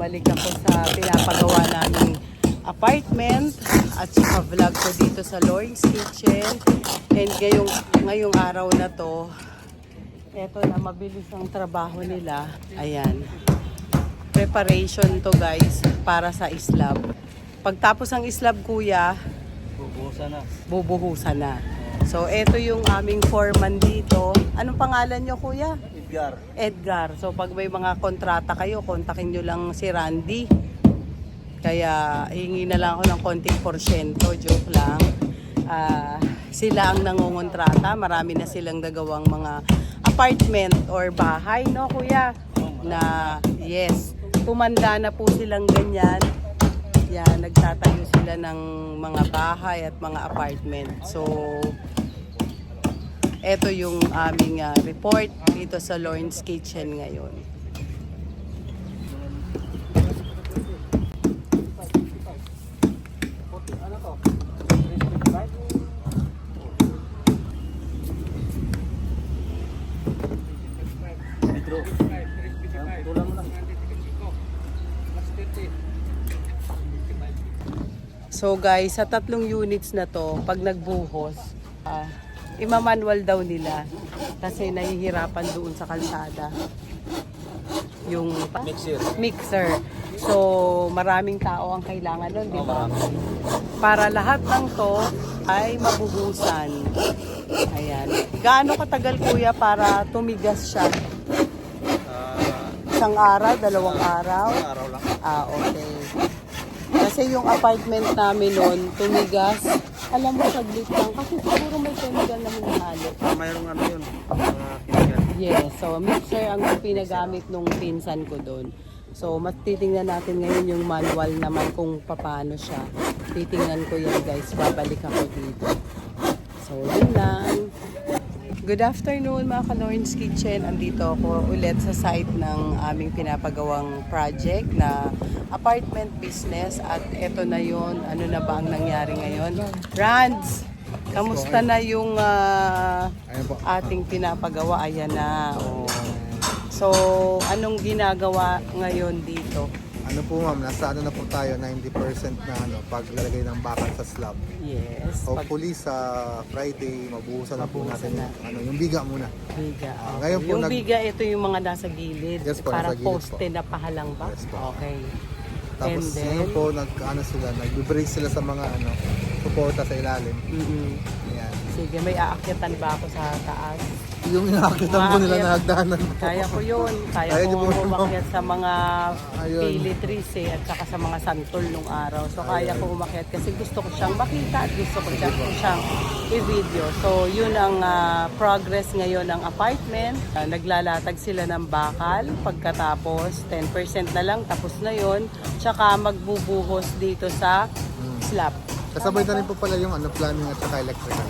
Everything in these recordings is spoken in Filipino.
bumalik ako sa pinapagawa naming apartment at saka vlog ko dito sa Lawrence Kitchen. And ngayong araw na to, eto na, mabilis ang trabaho nila. Ayan. Preparation to guys para sa islab. Pagtapos ang islab kuya, bubuhusan na. So eto yung aming foreman dito. Anong pangalan nyo kuya? Edgar. So pag may mga kontrata kayo, kontakin nyo lang si Randy. Kaya hingi na lang ako ng konting porsyento, joke lang. Sila ang nangungontrata, marami na silang nagawang mga apartment or bahay, no kuya? Na yes, tumanda na po silang ganyan. Yan, nagtatayo sila ng mga bahay at mga apartment. So, eto yung aming report dito sa Lawrence Kitchen ngayon. So guys, sa 3 units na to, pag nagbuhos, imamanual daw nila kasi nahihirapan doon sa kalsada yung mixer. So maraming tao ang kailangan doon, di ba? Para lahat ng to ay mabuhusan. Ayan. Gaano katagal kuya para tumigas siya? Isang araw, 2 araw? Araw lang. Okay. Kasi yung apartment namin noon, tumigas. Alam mo, saglit lang. Kasi siguro may chemical na hinahalo. Mayroong ano yun? Chemical. Yes. So, mixer ang pinagamit nung pinsan ko doon. So, titingnan natin ngayon yung manual naman kung paano siya. Titingnan ko yan guys. Babalik ako dito. So, yun lang. Good afternoon mga ka-Lawrence Kitchen. Andito ako ulit sa site ng aming pinapagawang project na apartment business. At eto na yun. Ano na ba ang nangyari ngayon? Rands! Kamusta na yung ating pinapagawa? Ayan na. Oh. So, anong ginagawa ngayon dito? Ano po ma'am, nasa ano na po tayo, 90% na paglalagay ng bakal sa slab. Yes. Hopefully sa Friday, mabuhusan na po natin yung biga muna. Biga. Okay. Ngayon po Yung biga, ito yung mga nasa gilid. Yes po, para nasa gilid poste po. na pahalang ba? Yes po. Okay. Tapos And then, yun po, nag-brace sila sa mga suporta sa ilalim. Ayan. Sige, may aakyatan ba ako sa taas? Yung inakitan po nila na hagdanan po. Kaya ko yun. Kaya Kaya niyo ko po, umakyat sa mga Ayun. pili trees at saka sa mga santol nung araw. So kaya ko umakyat kasi gusto ko siyang makita at gusto ko siyang i-video. So yun ang progress ngayon ng apartment. Naglalatag sila ng bakal. Pagkatapos 10% na lang, tapos na yun. Tsaka magbubuhos dito sa slab. Kasabay na rin po pala yung plumbing at saka electrical.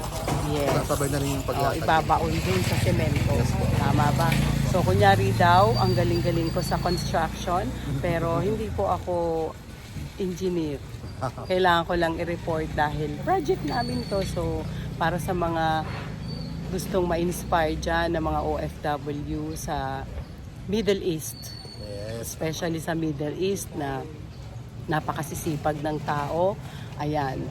Yes. Kasabay na rin yung paglatag. Ibabaon din sa semento. Yes po. Tama ba? So, kunyari daw, ang galing-galing ko sa construction, pero hindi po ako engineer. Kailangan ko lang i-report dahil project namin to. So, para sa mga gustong ma-inspire dyan ng mga OFW sa Middle East. Yes. Especially sa Middle East na napakasisipag ng tao. Ayan.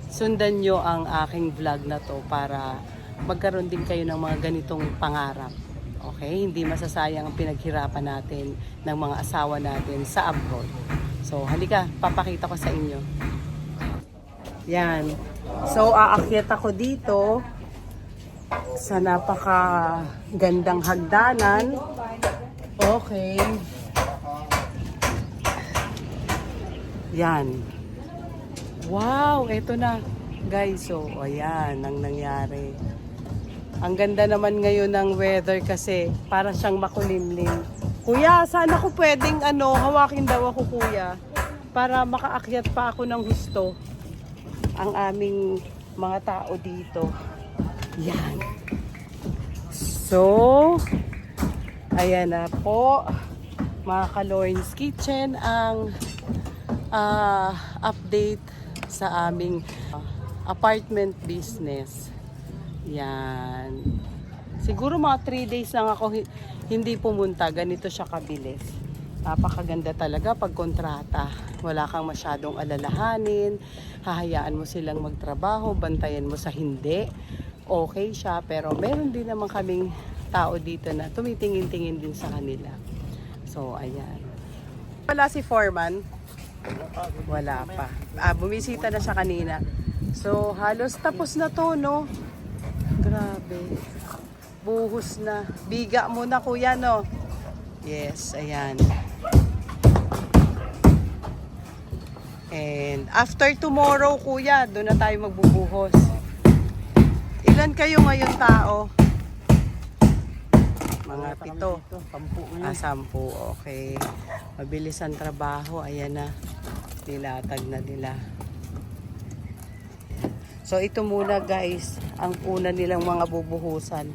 Sundan nyo ang aking vlog na to para magkaroon din kayo ng mga ganitong pangarap. Okay? Hindi masasayang ang pinaghirapan natin ng mga asawa natin sa abroad. So, halika, papakita ko sa inyo. Yan. So, aakyat ako dito sa napakagandang hagdanan. Okay. Yan. Wow, eto na guys. So, ayan ang nangyari. Ang ganda naman ngayon ng weather kasi para siyang makulimlim. Kuya, sana ko pwedeng hawakin daw ako kuya para makaakyat pa ako ng gusto ang aming mga tao dito. Yan. So, ayan na po mga ka-Lawrence Kitchen ang update sa aming apartment business. Yan. Siguro mga 3 days lang ako hindi pumunta. Ganito siya kabilis. Napakaganda talaga pag kontrata. Wala kang masyadong alalahanin. Hahayaan mo silang magtrabaho, bantayan mo sa hindi. Okay siya, pero meron din naman kaming tao dito na tumitingin-tingin din sa kanila. So, ayan. Wala si Foreman. Wala pa. Bumisita na siya kanina. So, halos tapos na to, no? Grabe. Buhos na. Biga muna, kuya, no? Yes, ayan. And after tomorrow, kuya, doon na tayo magbubuhos. Ilan kayo ngayon tao? Mga 7. 10. Okay. Mabilis ang trabaho. Ayan na. Nilatag na nila. So, ito muna guys, ang una nilang mga bubuhusan.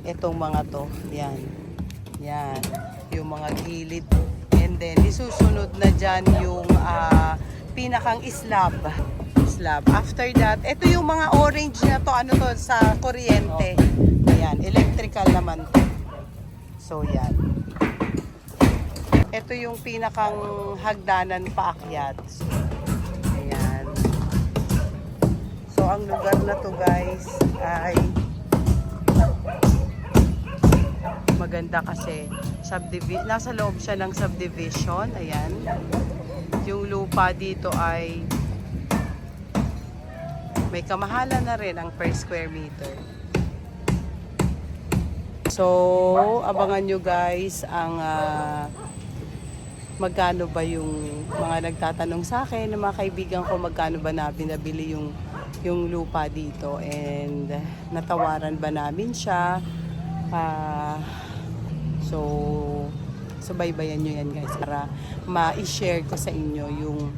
Itong mga to. Yan. Yan. Yung mga gilid. And then, isusunod na dyan yung pinakang slab. After that, ito yung mga orange na to, ano to, sa kuryente. Ayan, electrical naman to. So, yan. Ito yung pinakang hagdanan paakyat. Ayan. So, ang lugar na to guys ay maganda kasi nasa loob siya ng subdivision. Ayan. Yung lupa dito ay may kamahalan na rin ang per square meter. So, abangan nyo guys ang magkano ba yung mga nagtatanong sa akin, ng mga kaibigan ko, magkano ba na binabili yung lupa dito, and natawaran ba namin siya. So, subaybayan nyo yan guys para ma-share ko sa inyo yung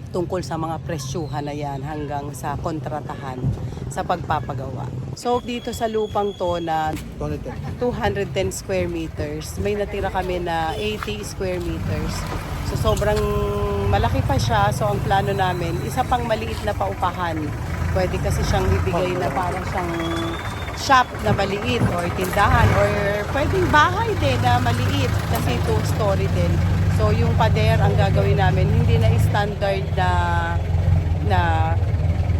tungkol sa mga presyuhan na yan hanggang sa kontratahan sa pagpapagawa. So, dito sa lupang to na 210 square meters, may natira kami na 80 square meters. So, sobrang malaki pa siya. So, ang plano namin, isa pang maliit na paupahan. Pwede kasi siyang ibigay na parang siyang shop na maliit or tindahan or pwedeng bahay din na maliit kasi 2-story din. So yung pader ang gagawin namin hindi na standard na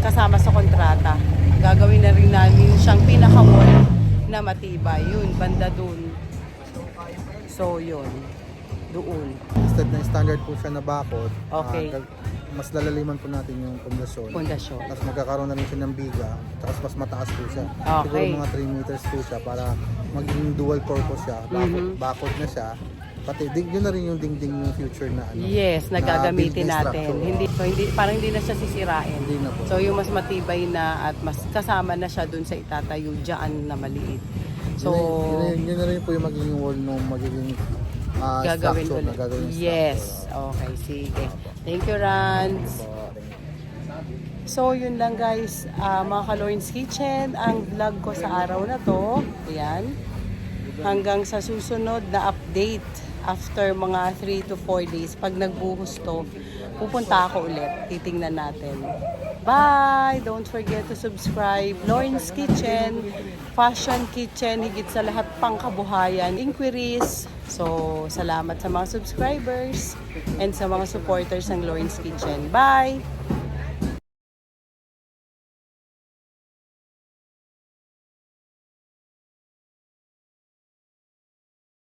kasama sa kontrata. Gagawin na rin namin siyang pinaka-wall na matibay. Yun, banda dun. So yun, doon. Instead na standard po siya na bakod, Okay. Mas lalaliman po natin yung pundasyon. Tapos magkakaroon na rin siya ng biga, tapos mas mataas po siya. Siguro Okay. mga 3 meters po siya para maging dual purpose siya. Bakod na siya. Pati yun na rin yung dingding ng future na ano. Yes, nagagamitin building natin. structure. Parang hindi na siya sisirain. Hindi na po. So yung mas matibay na at mas kasama na siya dun sa itatayo dyan na maliit. So yun na rin po yung magiging wall nung magiging gagawin structure ulit. na gagawin Yes. Okay, sige. Thank you, Ranz. So, yun lang guys. Mga ka-Lawrence Kitchen, ang vlog ko sa araw na to. Ayan. Hanggang sa susunod na update after mga 3 to 4 days. Pag nagbuhos to, pupunta ako ulit. Titingnan natin. Bye! Don't forget to subscribe. Lawrence Kitchen, Fashion Kitchen, higit sa lahat pang kabuhayan, inquiries. So, salamat sa mga subscribers and sa mga supporters ng Lawrence Kitchen. Bye!